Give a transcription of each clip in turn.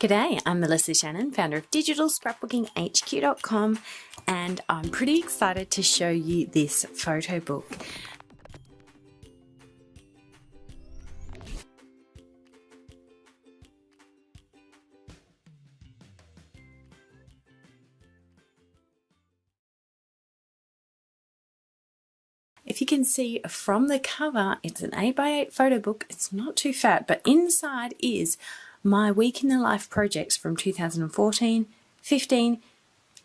G'day, I'm Melissa Shannon, founder of digitalscrapbookinghq.com, and I'm pretty excited to show you this photo book. If you can see from the cover, it's an 8x8 photo book. It's not too fat, but inside is my week in the life projects from 2014, 15,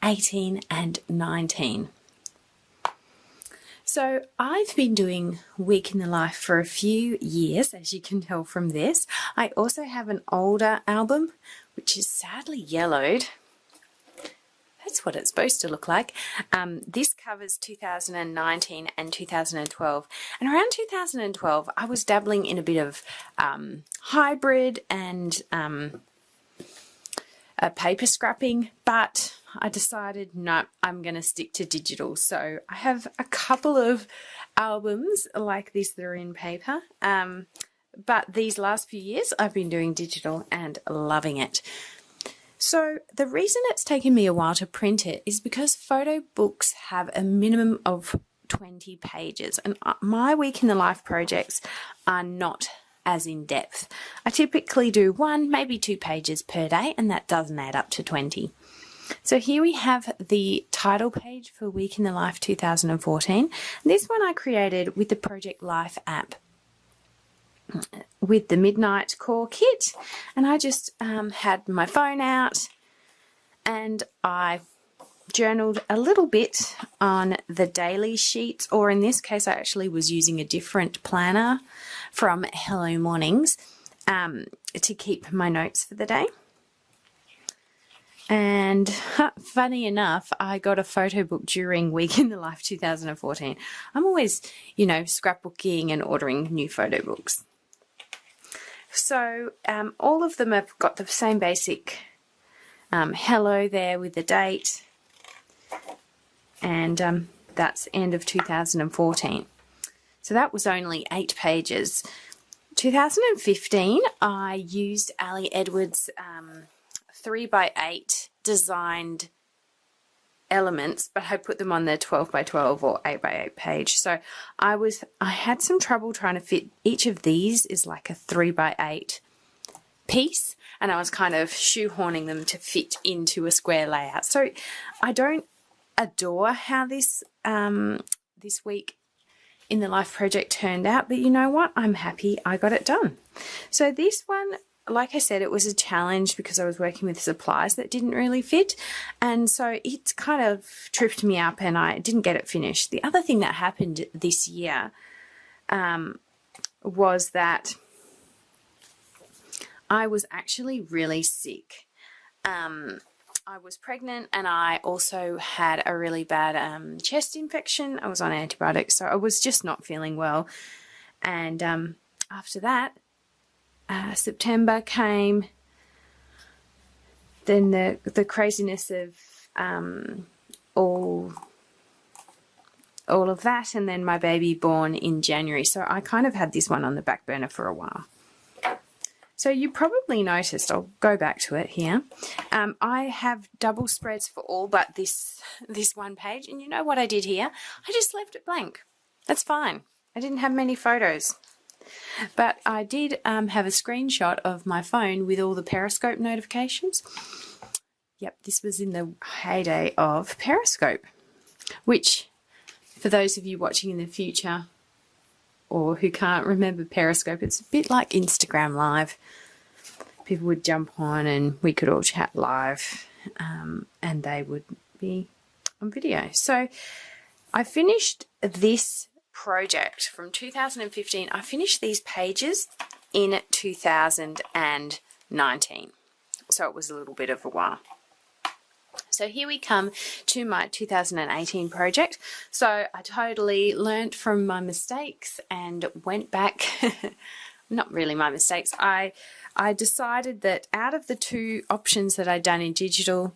18 and 19. So I've been doing week in the life for a few years, as you can tell from this. I also have an older album, which is sadly yellowed. That's what it's supposed to look like. This covers 2019 and 2012. And around 2012, I was dabbling in a bit of hybrid and paper scrapping, but I decided, no, I'm going to stick to digital. So I have a couple of albums like this that are in paper. But these last few years, I've been doing digital and loving it. So the reason it's taken me a while to print it is because photo books have a minimum of 20 pages, and my week in the life projects are not as in depth. I typically do 1, maybe 2 pages per day, and that doesn't add up to 20. So here we have the title page for Week in the Life 2014. This one I created with the Project Life app, with the Midnight Core kit, and I just had my phone out and I journaled a little bit on the daily sheets, or in this case I actually was using a different planner from Hello Mornings to keep my notes for the day. And funny enough, I got a photo book during Week in the Life 2014. I'm always, scrapbooking and ordering new photo books. So all of them have got the same basic hello there with the date, and that's end of 2014. So that was only 8 pages. 2015, I used Ali Edwards' 3x8 designed elements, but I put them on the 12x12 or 8x8 page. So I had some trouble trying to fit, each of these is like a 3x8 piece, and I was kind of shoehorning them to fit into a square layout. So I don't adore how this this week in the life project turned out, but you know what? I'm happy I got it done. So this one, like I said, it was a challenge because I was working with supplies that didn't really fit, and so it kind of tripped me up and I didn't get it finished. The other thing that happened this year was that I was actually really sick. I was pregnant and I also had a really bad chest infection. I was on antibiotics, so I was just not feeling well. And after that, September came, then the craziness of all of that, and then my baby born in January. So I kind of had this one on the back burner for a while. So you probably noticed, I'll go back to it here, I have double spreads for all but this one page. And you know what I did here? I just left it blank. That's fine. I didn't have many photos. But I did have a screenshot of my phone with all the Periscope notifications. Yep, this was in the heyday of Periscope, which, for those of you watching in the future or who can't remember Periscope, it's a bit like Instagram Live. People would jump on and we could all chat live, and they would be on video. So I finished this project from 2015. I finished these pages in 2019, so it was a little bit of a while. So here we come to my 2018 project. So I totally learnt from my mistakes and went back. Not really my mistakes. I decided that out of the 2 options that I'd done in digital,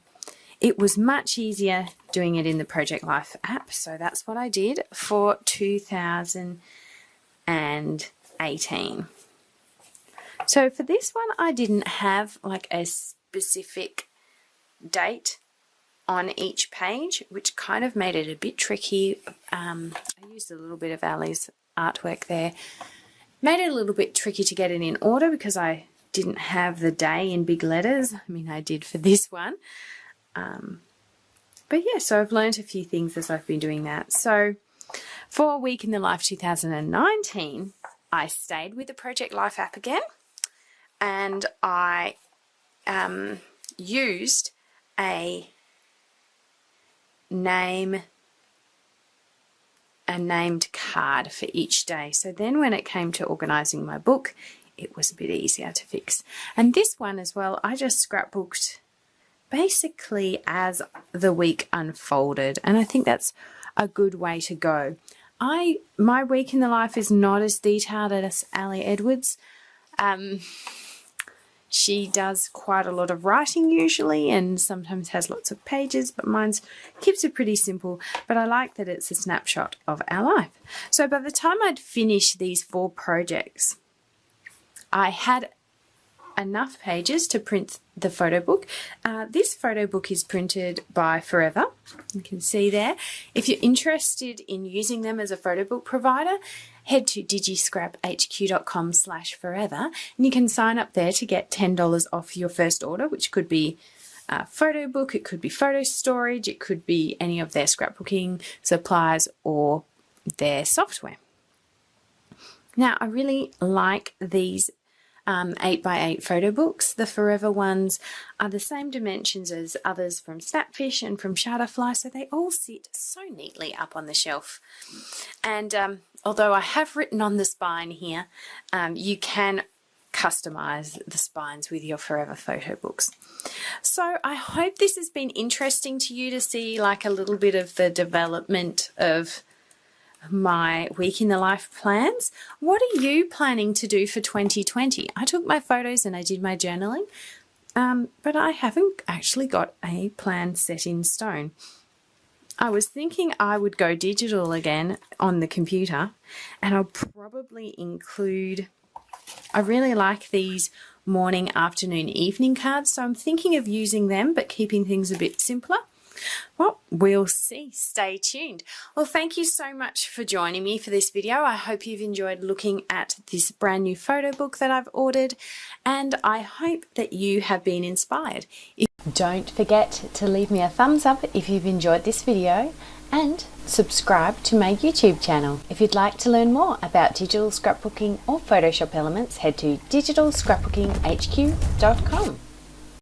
it was much easier doing it in the Project Life app. So that's what I did for 2018. So for this one, I didn't have like a specific date on each page, which kind of made it a bit tricky. I used a little bit of Ali's artwork there. Made it a little bit tricky to get it in order because I didn't have the day in big letters. I mean, I did for this one. But yeah, so I've learned a few things as I've been doing that. So for Week in the Life 2019, I stayed with the Project Life app again, and I used a named card for each day. So then when it came to organising my book, it was a bit easier to fix. And this one as well, I just scrapbooked basically as the week unfolded, and I think that's a good way to go. My week in the life is not as detailed as Ali Edwards. She does quite a lot of writing usually and sometimes has lots of pages, but mine's keeps it pretty simple. But I like that it's a snapshot of our life. So by the time I'd finished these 4 projects, I had enough pages to print the photo book. This photo book is printed by Forever. You can see there. If you're interested in using them as a photo book provider, head to digiscraphq.com/forever and you can sign up there to get $10 off your first order, which could be a photo book, it could be photo storage, it could be any of their scrapbooking supplies or their software. Now, I really like these 8x8 photo books. The Forever ones are the same dimensions as others from Snapfish and from Shutterfly, so they all sit so neatly up on the shelf. And although I have written on the spine here, you can customize the spines with your Forever photo books. So I hope this has been interesting to you to see like a little bit of the development of my week in the life plans. What are you planning to do for 2020? I took my photos and I did my journaling, but I haven't actually got a plan set in stone. I was thinking I would go digital again on the computer, and I'll probably include, I really like these morning, afternoon, evening cards, so I'm thinking of using them but keeping things a bit simpler. Well, we'll see. Stay tuned. Well, thank you so much for joining me for this video. I hope you've enjoyed looking at this brand new photo book that I've ordered, and I hope that you have been inspired. Don't forget to leave me a thumbs up if you've enjoyed this video, and subscribe to my YouTube channel. If you'd like to learn more about digital scrapbooking or Photoshop elements, head to digitalscrapbookinghq.com.